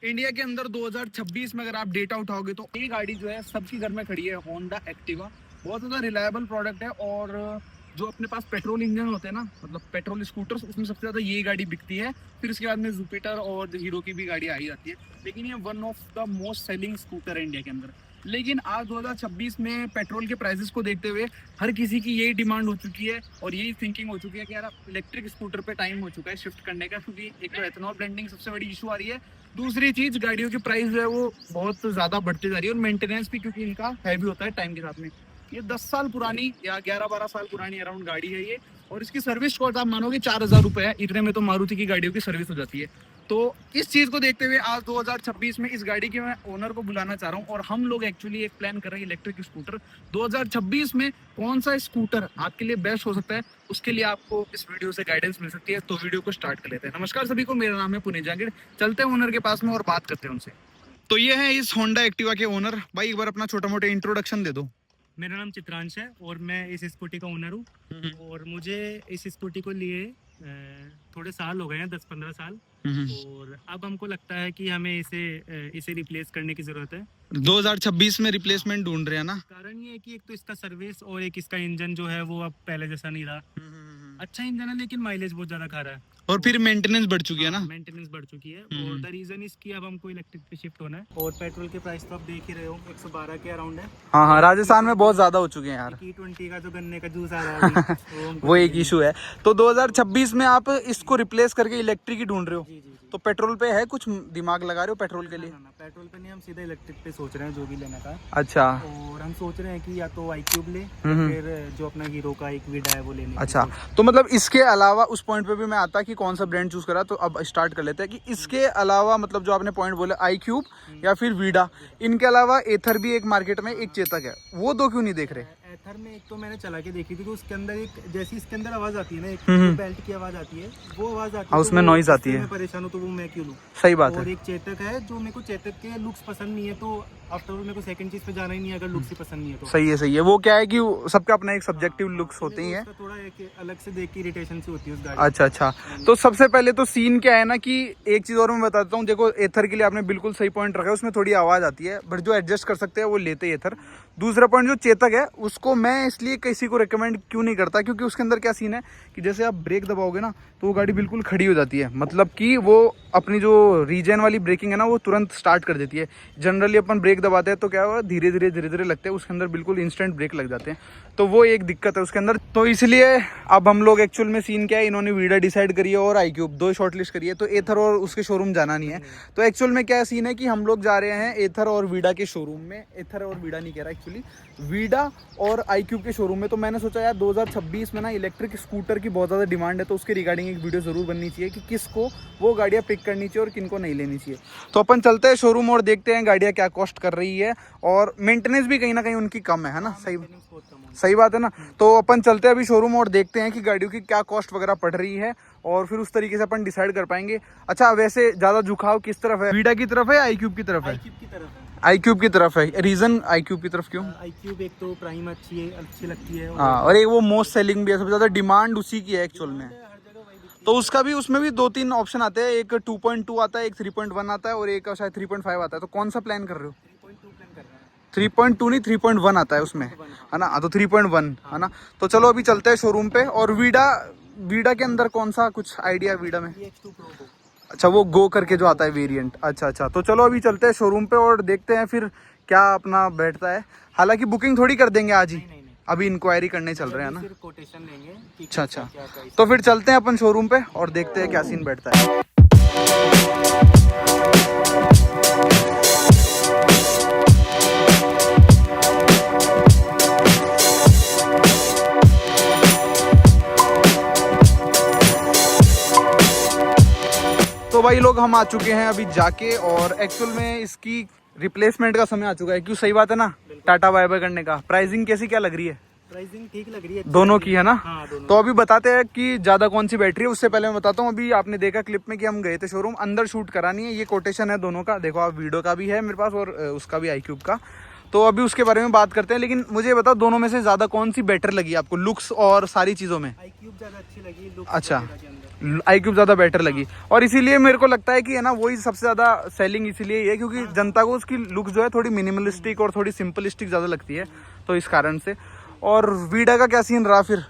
India के अंदर 2026 में अगर आप डेटा उठाओगे तो ये गाड़ी जो है सबके घर में खड़ी है, होंडा एक्टिवा। बहुत ज़्यादा रिलायबल प्रोडक्ट है। और जो अपने पास पेट्रोल इंजन होते हैं ना, मतलब पेट्रोल स्कूटर्स, उसमें सबसे ज़्यादा ये गाड़ी बिकती है। फिर उसके बाद में जुपिटर और हीरो की भी गाड़ी आई जाती है, लेकिन ये one of the most selling scooter है इंडिया के अंदर। लेकिन आज 2026 में पेट्रोल के प्राइसेस को देखते हुए हर किसी की यही डिमांड हो चुकी है और यही थिंकिंग हो चुकी है कि यार इलेक्ट्रिक स्कूटर पे टाइम हो चुका है शिफ्ट करने का, क्योंकि एक तो एथेनॉल ब्लेंडिंग सबसे बड़ी इशू आ रही है। दूसरी चीज, गाड़ियों की प्राइस जो है वो बहुत ज्यादा बढ़ती जा रही है और मेंटेनेंस भी क्योंकि इनका हैवी होता है टाइम के साथ में। ये 10 साल पुरानी या 11-12 साल पुरानी अराउंड गाड़ी है ये, और इसकी सर्विस कॉस्ट आप मानोगे 4,000 रुपए है। इतने में तो मारुति की गाड़ियों की सर्विस हो जाती है। तो इस चीज को देखते हुए आज 2026 में इस गाड़ी के मैं ओनर को बुलाना चाह रहा हूँ और हम लोग एक्चुअली एक प्लान कर रहे हैं इलेक्ट्रिक स्कूटर 2026 में कौन सा स्कूटर आपके लिए बेस्ट हो सकता है, उसके लिए आपको इस वीडियो से गाइडेंस मिल सकती है। तो वीडियो को स्टार्ट कर लेते हैं। नमस्कार सभी को, मेरा नाम है पुनीत जहांगीर। चलते हैं ओनर के पास में और बात करते हैं उनसे। तो ये है इस होंडा एक्टिवा के ओनर। भाई एक बार अपना छोटा मोटा इंट्रोडक्शन दे दो। मेरा नाम चित्रांश है और मैं इस स्कूटी का ओनर हूँ। और मुझे इस स्कूटी को लिए थोड़े साल हो गए हैं, 10-15 साल। और अब हमको लगता है कि हमें इसे रिप्लेस करने की जरूरत है। 2026 में रिप्लेसमेंट ढूंढ रहे हैं ना? कारण ये है कि एक तो इसका सर्विस और एक इसका इंजन जो है वो अब पहले जैसा नहीं रहा। अच्छा इंजन है लेकिन माइलेज बहुत ज्यादा खा रहा है और फिर मेंटेनेंस बढ़ चुकी है ना? मेंटेनेंस बढ़ चुकी है। और द रीजन इसकी अब हमको इलेक्ट्रिक पे शिफ्ट होना है। और पेट्रोल के प्राइस तो आप देख ही रहे हो, 112 के अराउंड है। हाँ, राजस्थान में बहुत ज्यादा हो चुके हैं यार। E20 का जो गन्ने का जूस आ रहा है वो एक इशू है। तो 2026 में आप इसको रिप्लेस करके इलेक्ट्रिक ही ढूंढ रहे हो? जी। तो पेट्रोल पे है कुछ दिमाग लगा रहे हो पेट्रोल के लिए? ना, पेट्रोल पे नहीं, हम सीधा इलेक्ट्रिक पे सोच रहे हैं जो भी लेने का। अच्छा। और हम सोच रहे हैं कि या तो iQube ले, फिर जो अपना हीरो का एक विडा है वो लेने। अच्छा, तो मतलब इसके अलावा उस पॉइंट पे भी मैं आता कि कौन सा ब्रांड चूज करा, तो अब स्टार्ट कर लेते हैं कि इसके अलावा मतलब जो आपने पॉइंट बोले iQube या फिर वीडा, इनके अलावा एथर भी एक मार्केट में, एक चेतक है, वो दो क्यों नहीं देख रहे? एथर में एक तो मैंने चला के देखी थी, तो उसके अंदर एक जैसी इसके अंदर आवाज आती है ना, एक बेल्ट की आवाज आती है, वो आवाज आती है, उसमें नॉइज आती है। मैं परेशान हूँ तो वो मैं क्यों लूँ? सही बात है। और एक चेतक है जो मेरे को चेतक के लुक्स पसंद नहीं है, तो आफ्टर ऑल मेरे को सेकंड चीज पे जाना ही नहीं है अगर लुक्स ही पसंद नहीं है तो। सही है। वो क्या है कि सबका अपना एक सब्जेक्टिव लुक्स होते ही है। थोड़ा एक अलग से देख के इरिटेशन सी होती है उस गाड़ी। अच्छा। तो सबसे पहले तो सीन क्या है ना कि एक चीज और मैं बताता हूँ। देखो, एथर के लिए आपने बिल्कुल सही पॉइंट रखा है, उसमें थोड़ी आवाज आती है, बट जो एडजस्ट कर सकते हैं वो लेते हैं एथर। दूसरा पॉइंट जो चेतक है, उसको मैं इसलिए किसी को रिकमेंड क्यों नहीं करता, क्योंकि उसके अंदर क्या सीन है कि जैसे आप ब्रेक दबाओगे ना तो वो गाड़ी बिल्कुल खड़ी हो जाती है। मतलब कि वो अपनी जो रीजन वाली ब्रेकिंग है ना वो तुरंत स्टार्ट कर देती है। जनरली अपन ब्रेक दबाते हैं तो क्या होगा, धीरे धीरे लगते हैं, उसके अंदर बिल्कुल इंस्टेंट ब्रेक लग जाते हैं। तो वो एक दिक्कत है उसके अंदर। तो इसलिए अब हम लोग एक्चुअल में सीन क्या है, इन्होंने वीडा डिसाइड करी है और iQube, दो शॉर्टलिस्ट करी है। तो एथर और उसके शोरूम जाना नहीं है। तो एक्चुअल में क्या सीन है कि हम लोग जा रहे हैं एथर और वीडा के शोरूम में। एथर और वीडा नहीं कह रहा एक्चुअली, वीडा और iQube के शोरूम में। तो मैंने सोचा यार 2026 में ना इलेक्ट्रिक स्कूटर की बहुत ज़्यादा डिमांड है, तो उसके रिगार्डिंग एक वीडियो ज़रूर बननी चाहिए कि किसको वो गाड़ियाँ पिक करनी चाहिए और किनको नहीं लेनी चाहिए। तो अपन चलते हैं शोरूम और देखते हैं गाड़ियाँ क्या कॉस्ट कर रही है, और मेंटेनेंस भी कहीं ना कहीं उनकी कम है ना? सही बात है ना? तो अपन चलते हैं अभी शोरूम और देखते हैं कि गाड़ियों की क्या कॉस्ट वगैरह पड़ रही है, और फिर उस तरीके से अपन डिसाइड कर पाएंगे। अच्छा, वैसे ज़्यादा झुकाव किस तरफ है, वीडा की तरफ है या iQube की तरफ है? iQube की तरफ है। रीजन iQube की तरफ क्यों? iQube एक तो प्राइम अच्छी लगती है, हाँ, और एक वो मोस्ट सेलिंग भी है, सबसे ज़्यादा डिमांड उसी की है एक्चुअल में। तो उसका भी, उसमें भी 2-3 ऑप्शन आते हैं, एक 2.2 आता है, एक 3.1 आता है और एक शायद 3.5 आता है। तो कौन सा प्लान कर रहे हो? 3.2 नहीं, 3.1 आता है उसमें, है ना? तो 3.1 है ना? तो चलो अभी चलते हैं शोरूम पे। और वीडा के अंदर कौन सा कुछ आइडिया वीडा में? अच्छा, वो गो करके जो आता है वेरिएंट। अच्छा। तो चलो अभी चलते हैं शोरूम पे और देखते हैं फिर क्या अपना बैठता है। हालांकि बुकिंग थोड़ी कर देंगे आज ही, अभी इंक्वायरी करने चल रहे हैं ना? कोटेशन लेंगे। अच्छा। तो फिर चलते हैं अपन शोरूम पे और देखते हैं क्या सीन बैठता है। तो भाई लोग हम आ चुके हैं अभी जाके, और एक्चुअल में इसकी रिप्लेसमेंट का समय आ चुका है। क्यों? सही बात है ना, टाटा बाय बाय करने का। प्राइसिंग कैसी क्या लग रही है? प्राइसिंग ठीक लग रही है, दोनों की है ना? हाँ, दोनों। तो अभी बताते हैं कि ज्यादा कौन सी बैटरी है। उससे पहले मैं बताता हूँ, अभी आपने देखा क्लिप में कि हम गए थे शोरूम, अंदर शूट करानी है। ये कोटेशन है दोनों का, देखो आप, वीडियो का भी है मेरे पास और उसका भी iQube का। तो अभी उसके बारे में बात करते हैं। लेकिन मुझे बताओ, दोनों में से ज्यादा कौन सी बेटर लगी आपको, लुक्स और सारी चीजों में? iQube ज्यादा अच्छी लगी। अच्छा, iQube ज़्यादा बेटर लगी। और इसीलिए मेरे को लगता है कि है ना वही सबसे ज़्यादा सेलिंग इसीलिए है क्योंकि जनता को उसकी लुक जो है थोड़ी मिनिमलिस्टिक और थोड़ी सिंपलिस्टिक ज़्यादा लगती है, तो इस कारण से। और वीडा का क्या सीन रहा फिर?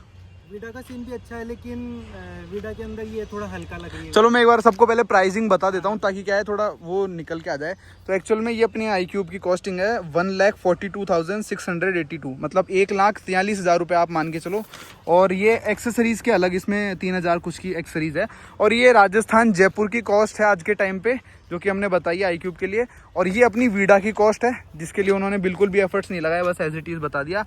वीडा का सीन भी अच्छा है, लेकिन वीडा के अंदर ये थोड़ा हल्का लग रही है। चलो मैं एक बार सबको पहले प्राइसिंग बता देता हूँ ताकि क्या है थोड़ा वो निकल के आ जाए। तो एक्चुअल में ये अपनी iQube की कॉस्टिंग है 1,42,682, मतलब 1,43,000 रुपये आप मान के चलो। और ये एक्सेसरीज़ के अलग इसमें 3,000 कुछ की एक्सेसरीज़ है। और ये राजस्थान जयपुर की कॉस्ट है आज के टाइम पे, जो कि हमने बताई है iQube के लिए। और ये अपनी वीडा की कॉस्ट है जिसके लिए उन्होंने बिल्कुल भी एफर्ट्स नहीं लगाए, बस एज इट इज़ बता दिया।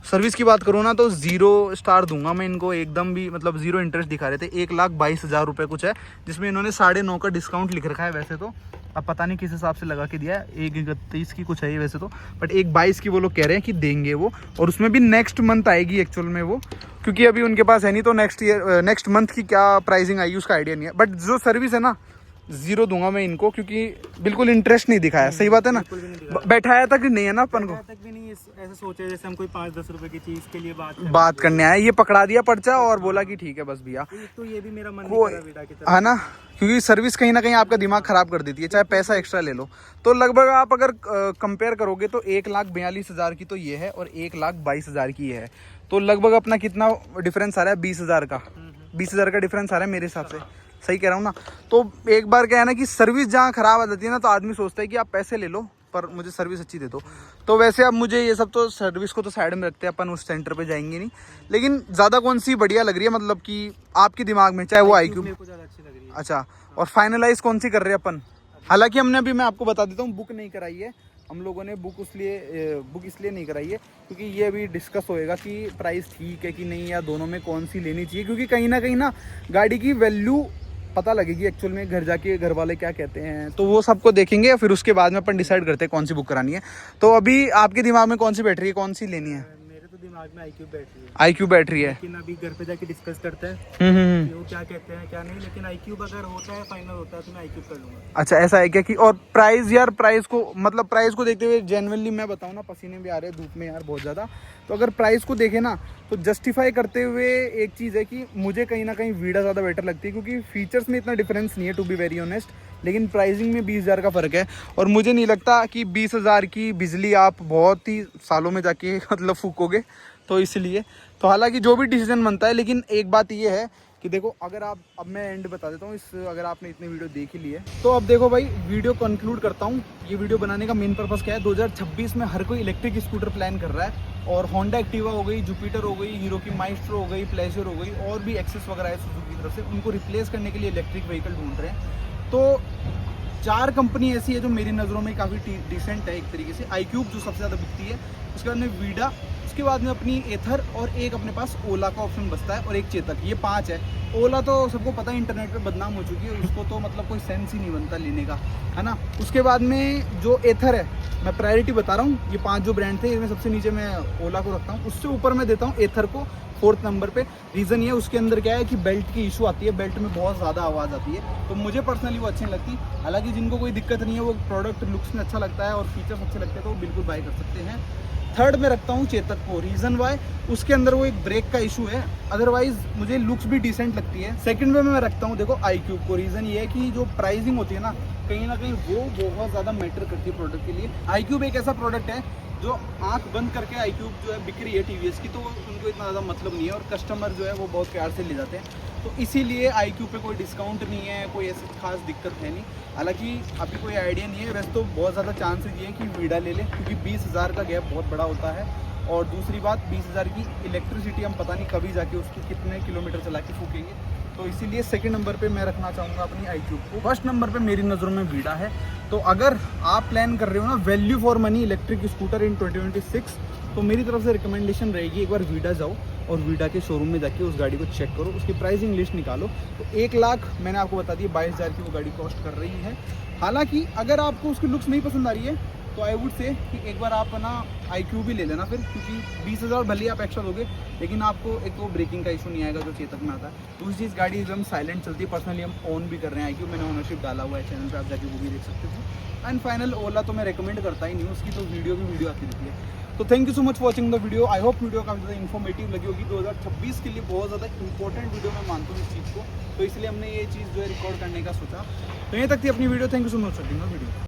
सर्विस की बात करूँ ना तो 0 स्टार दूंगा मैं इनको, एकदम भी मतलब 0 इंटरेस्ट दिखा रहे थे। 1,22,000 रुपये कुछ है, जिसमें इन्होंने 9.5 का डिस्काउंट लिख रखा है वैसे तो। अब पता नहीं किस हिसाब से लगा के दिया है, 1,31 की कुछ है ये वैसे तो, बट 1,22 की वो लोग कह रहे हैं कि देंगे वो। और उसमें भी नेक्स्ट मंथ आएगी एक्चुअल में वो, क्योंकि अभी उनके पास है नहीं, तो नेक्स्ट मंथ की क्या प्राइसिंग आएगी उसका आइडिया नहीं है। बट जो सर्विस है ना 0 दूंगा मैं इनको, क्योंकि बिल्कुल इंटरेस्ट नहीं दिखाया। सही बात है ना, बैठाया तक नहीं है ना अपन को, तक भी नहीं ऐसे सोचे जैसे हम कोई 5-10 रुपए की चीज के लिए बात करने आया। ये पकड़ा दिया पर्चा और बोला कि ठीक है बस भैया। तो ये भी मेरा मन वो नहीं कर रहा वीडा की तरफ, है ना, क्योंकि सर्विस कहीं ना कहीं आपका दिमाग खराब कर देती है, चाहे पैसा एक्स्ट्रा ले लो। तो लगभग आप अगर कंपेयर करोगे तो 1,42,000 की तो ये है और 1,22,000 की ये है, तो लगभग अपना कितना डिफरेंस आ रहा है? 20,000 का। 20,000 का डिफरेंस आ रहा है मेरे हिसाब से, सही कह रहा हूँ ना। तो एक बार क्या है ना कि सर्विस जहाँ खराब आ जाती है ना तो आदमी सोचता है कि आप पैसे ले लो पर मुझे सर्विस अच्छी दे दो। तो वैसे अब मुझे ये सब तो सर्विस को तो साइड में रखते हैं, अपन उस सेंटर पे जाएंगे नहीं। लेकिन ज़्यादा कौन सी बढ़िया लग रही है मतलब कि आपके दिमाग में, चाहे वो iQube? मेरे को ज्यादा अच्छी लग रही है। अच्छा, और फाइनलाइज कौन सी कर रहे हैं अपन? हालांकि हमने अभी, मैं आपको बता देता हूँ, बुक नहीं कराई है हम लोगों ने। बुक इसलिए नहीं कराई है क्योंकि ये अभी डिस्कस होएगा कि प्राइस ठीक है कि नहीं, या दोनों में कौन सी लेनी चाहिए। क्योंकि कहीं ना गाड़ी की वैल्यू पता लगेगी एक्चुअल में, घर जाके घर वाले क्या कहते हैं, तो वो सबको देखेंगे, फिर उसके बाद में अपन डिसाइड करते हैं कौन सी बुक करानी है। तो अभी आपके दिमाग में कौन सी बैटरी है, कौन सी लेनी है? मेरे तो दिमाग में iQube बैटरी है। iQube बैटरी है, लेकिन अभी घर पे जाके डिस्कस करते हैं कि वो क्या कहते हैं क्या नहीं। लेकिन iQube अगर होता है, फाइनल होता है, तो मैं iQube कर लूंगा। अच्छा ऐसा है क्या? कि और प्राइस यार, प्राइस को मतलब प्राइस को देखते हुए जेन्युइनली मैं बताऊँ ना, पसीने भी आ रहे हैं धूप में यार बहुत ज़्यादा। तो अगर प्राइस को देखें ना तो जस्टिफाई करते हुए एक चीज़ है कि मुझे कहीं ना कहीं वीडा ज़्यादा बेटर लगती है, क्योंकि फीचर्स में इतना डिफरेंस नहीं है टू बी वेरी ऑनेस्ट, लेकिन प्राइसिंग में 20,000 का फ़र्क है। और मुझे नहीं लगता कि 20,000 की बिजली आप बहुत ही सालों में जाके मतलब फूकोगे, तो इसलिए। तो हालांकि जो भी डिसीजन बनता है, लेकिन एक बात ये है कि देखो, अगर आप, अब मैं एंड बता देता हूँ इस, अगर आपने इतनी वीडियो देख ही ली है तो अब देखो भाई, वीडियो कंक्लूड करता हूँ। ये वीडियो बनाने का मेन पर्पस क्या है? 2026 में हर कोई इलेक्ट्रिक स्कूटर प्लान कर रहा है, और होंडा एक्टिवा हो गई, जुपिटर हो गई, हीरो की माइस्ट्रो हो गई, प्लेजर हो गई, और भी एक्सेस वगैरह है सुजुकी की तरफ से, उनको रिप्लेस करने के लिए इलेक्ट्रिक व्हीकल ढूंढ रहे हैं। तो 4 कंपनी ऐसी है जो मेरी नज़रों में काफ़ी डिसेंट है एक तरीके से। iQube जो सबसे ज़्यादा बिकती है, उसके बाद में वीडा, उसके बाद में अपनी एथर, और एक अपने पास ओला का ऑप्शन बचता है, और एक चेतक। ये 5 है। ओला तो सबको पता है इंटरनेट पे बदनाम हो चुकी है, उसको तो मतलब कोई सेंस ही नहीं बनता लेने का, है ना। उसके बाद में जो एथर है, मैं प्रायोरिटी बता रहा हूँ, ये 5 जो ब्रांड थे इनमें सबसे नीचे मैं ओला को रखता हूँ, उससे ऊपर मैं देता हूँ एथर को 4th नंबर पे। रीज़न ये, उसके अंदर क्या है कि बेल्ट की इशू आती है, बेल्ट में बहुत ज़्यादा आवाज़ आती है, तो मुझे पर्सनली वो अच्छी नहीं लगती। हालांकि जिनको कोई दिक्कत नहीं है, वो प्रोडक्ट लुक्स में अच्छा लगता है और फीचर्स अच्छे लगते हैं, तो वो बिल्कुल बाय कर सकते हैं। 3rd में रखता हूँ चेतक को। रीज़न वाई, उसके अंदर वो एक ब्रेक का इशू है, अदरवाइज मुझे लुक्स भी डिसेंट लगती है। 2nd में मैं रखता हूँ देखो iQube को। रीज़न ये है कि जो प्राइसिंग होती है ना कहीं वो बहुत ज़्यादा मैटर करती है प्रोडक्ट के लिए। iQube एक ऐसा प्रोडक्ट है जो आंख बंद करके iQube जो है बिक रही है TVS की, तो उनको इतना ज़्यादा मतलब नहीं है, और कस्टमर जो है वो बहुत प्यार से ले जाते हैं। तो इसीलिए iQube पे कोई डिस्काउंट नहीं है, कोई ऐसी खास दिक्कत है नहीं। हालांकि अभी कोई आइडिया नहीं है, वैसे तो बहुत ज़्यादा चांसेस ये हैं कि वीडा ले लें, क्योंकि 20,000 का गैप बहुत बड़ा होता है। और दूसरी बात, 20,000 की इलेक्ट्रिसिटी हम पता नहीं कभी जाके उसकी कितने किलोमीटर चला के फूकेंगे, तो इसीलिए 2nd नंबर पे मैं रखना चाहूँगा अपनी iQube को। 1st नंबर पे मेरी नज़रों में वीडा है। तो अगर आप प्लान कर रहे हो ना value for money electric scooter in 2026, तो मेरी तरफ से रिकमेंडेशन रहेगी, एक बार वीडा जाओ और वीडा के शोरूम में जाके उस गाड़ी को चेक करो, उसकी प्राइसिंग लिस्ट निकालो। तो 1,00,000 मैंने आपको बता दिया, 22,000 की वो गाड़ी कॉस्ट कर रही है। हालांकि अगर आपको उसकी लुक्स नहीं पसंद आ रही है तो आई वुड से कि एक बार आप ना iQube भी ले लेना फिर, क्योंकि 20,000 भले आप एक्स्ट्रा दोगे, लेकिन आपको एक तो ब्रेकिंग का इशू नहीं आएगा जो चेतक में आता है। दूसरी चीज़, गाड़ी एकदम साइलेंट चलती है। पर्सनली हम ऑन भी कर रहे हैं iQube, मैंने ओनरशिप डाला हुआ है चैनल पे, आप जाके वो भी देख सकते हो। एंड फाइनल ओला तो मैं रिकमेंड करता ही नहीं हूँ, उसकी तो वीडियो आती रहती है। तो thank you so much watching the video. I hope video काफ़ी ज़्यादा इन्फॉर्मेटिव लगी होगी। 2026 के लिए बहुत ज़्यादा इंपॉर्टेंट वीडियो मैं मानता हूँ इस चीज़ को, तो इसलिए हमने ये चीज़ जो है रिकॉर्ड करने का सोचा। तो यहीं तक थी अपनी video. Thank you so much watching the video.